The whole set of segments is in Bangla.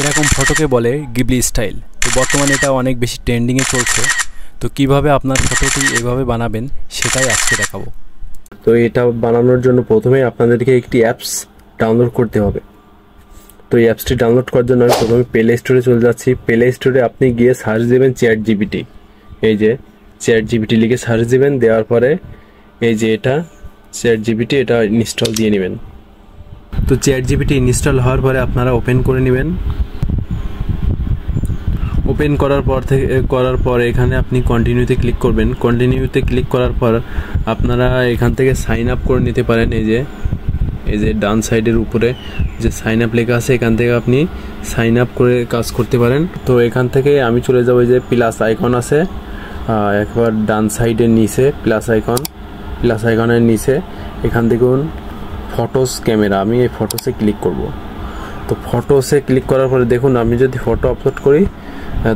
এরকম ফটোকে বলে গিবলি স্টাইল। তো বর্তমানে এটা অনেক বেশি ট্রেন্ডিংয়ে চলছে। তো কিভাবে আপনার ফটোটি এভাবে বানাবেন সেটাই আজকে দেখাবো। তো এটা বানানোর জন্য প্রথমে আপনাদেরকে একটি অ্যাপস ডাউনলোড করতে হবে। তো এই অ্যাপসটি ডাউনলোড করার জন্য আমি প্রথমে প্লে স্টোরে চলে যাচ্ছি। প্লে স্টোরে আপনি গিয়ে সার্চ দেবেন ChatGPT। এই যে ChatGPT লিখে সার্চ দেবেন, দেওয়ার পরে এই যে এটা ChatGPT, এটা ইনস্টল দিয়ে নেবেন। তো ChatGPT ইনস্টল হওয়ার পরে আপনারা ওপেন করে নেবেন। ওপেন করার পর এখানে আপনি কন্টিনিউতে ক্লিক করবেন। কন্টিনিউতে ক্লিক করার পর আপনারা এখান থেকে সাইন আপ করে নিতে পারেন। এই যে ডান সাইডের উপরে যে সাইন আপ লেখা আছে, এখান থেকে আপনি সাইন আপ করে কাজ করতে পারেন। তো এখান থেকে আমি চলে যাবো, যে প্লাস আইকন আছে একবার ডান সাইডের নিচে, প্লাস আইকনের নিচে এখান থেকে ফটোস ক্যামেরা, আমি এই ফটোসে ক্লিক করব। তো ফটোসে ক্লিক করার পরে দেখুন, আমি যদি ফটো আপলোড করি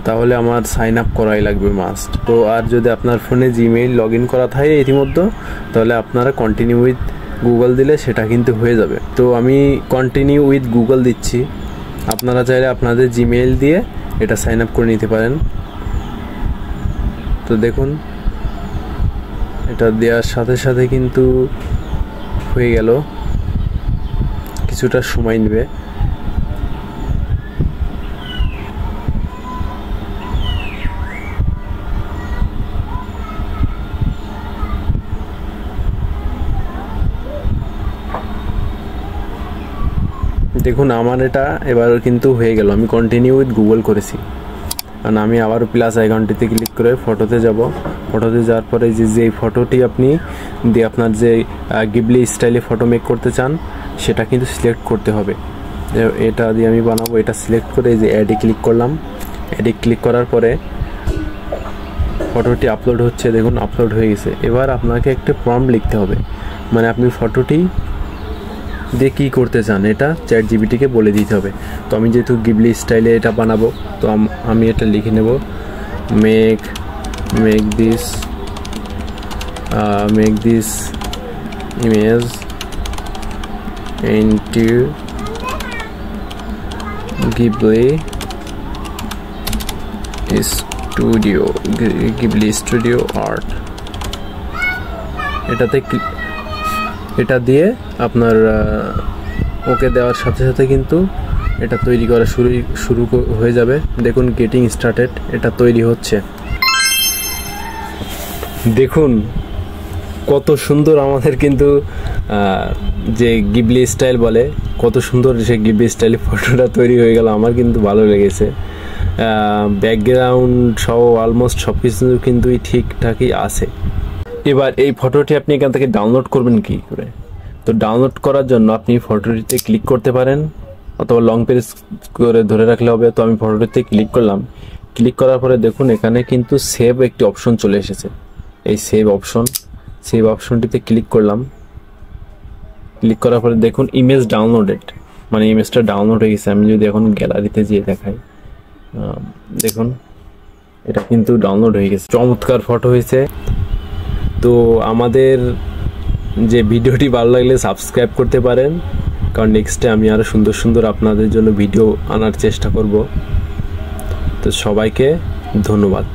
তাহলে আমার সাইন আপ করাই লাগবে মাস্ট। তো আর যদি আপনার ফোনে জিমেইল লগ ইন করা থাকে ইতিমধ্যে, তাহলে আপনারা কন্টিনিউ উইথ গুগল দিলে সেটা কিন্তু হয়ে যাবে। তো আমি কন্টিনিউ উইথ গুগল দিচ্ছি। আপনারা চাইলে আপনাদের জিমেইল দিয়ে এটা সাইন আপ করে নিতে পারেন। তো দেখুন, এটা দেওয়ার সাথে সাথে কিন্তু হয়ে গেল, কিছুটা সময় নেবে। দেখুন আমার এটা এবার কিন্তু হয়ে গেল, আমি কন্টিনিউ উইথ গুগল করেছি। কারণ আমি আবার প্লাস আইকনটিতে ক্লিক করে ফটোতে যাব। ফটোতে যাওয়ার পরে যে ফটোটি আপনি দিয়ে আপনার যে গিবলি স্টাইলে ফটো মেক করতে চান সেটা কিন্তু সিলেক্ট করতে হবে। এটা দিয়ে আমি বানাবো। এটা সিলেক্ট করে এই যে অ্যাডে ক্লিক করলাম। অ্যাডে ক্লিক করার পরে ফটোটি আপলোড হচ্ছে, দেখুন আপলোড হয়ে গেছে। এবার আপনাকে একটা প্রম্পট লিখতে হবে, মানে আপনি ফটোটি দিয়ে কী করতে চান এটা ChatGPT-কে বলে দিতে হবে। তো আমি যেহেতু গিবলি স্টাইলে এটা বানাবো, তো আমি এটা লিখে নেব, make this image into Ghibli studio art. এটা দিয়ে আপনার ওকে দেওয়ার সাথে সাথে কিন্তু এটা তৈরি করা শুরু হয়ে যাবে। দেখুন গেটিং স্টার্টেড, এটা তৈরি হচ্ছে। দেখুন কত সুন্দর আমাদের কিন্তু যে গিবলি স্টাইল বলে, কত সুন্দর সে গিবলি স্টাইলে ফটোটা তৈরি হয়ে গেল। আমার কিন্তু ভালো লেগেছে। ব্যাকগ্রাউন্ড সহ অলমোস্ট সব কিছু কিন্তু ঠিকঠাকই আছে। এবার এই ফটোটি আপনি এখান থেকে ডাউনলোড করবেন কি করে? তো ডাউনলোড করার জন্য আপনি ফটোটিতে ক্লিক করতে পারেন, অথবা লং প্রেস করে ধরে রাখলে হবে। তো আমি ফটোটিতে ক্লিক করলাম। ক্লিক করার পরে দেখুন এখানে কিন্তু সেভ একটি অপশন চলে এসেছে। এই সেভ অপশনটিতে ক্লিক করলাম। ক্লিক করার পরে দেখুন ইমেজ ডাউনলোডেড, মানে ইমেজটা ডাউনলোড হয়ে গেছে। আমি যদি এখন গ্যালারিতে যেয়ে দেখাই, দেখুন এটা কিন্তু ডাউনলোড হয়ে গেছে। চমৎকার ফটো হয়েছে। তো আমাদের যে ভিডিওটি ভালো লাগলে সাবস্ক্রাইব করতে পারেন, কারণ নেক্সটে আমি আরও সুন্দর সুন্দর আপনাদের জন্য ভিডিও আনার চেষ্টা করব। তো সবাইকে ধন্যবাদ।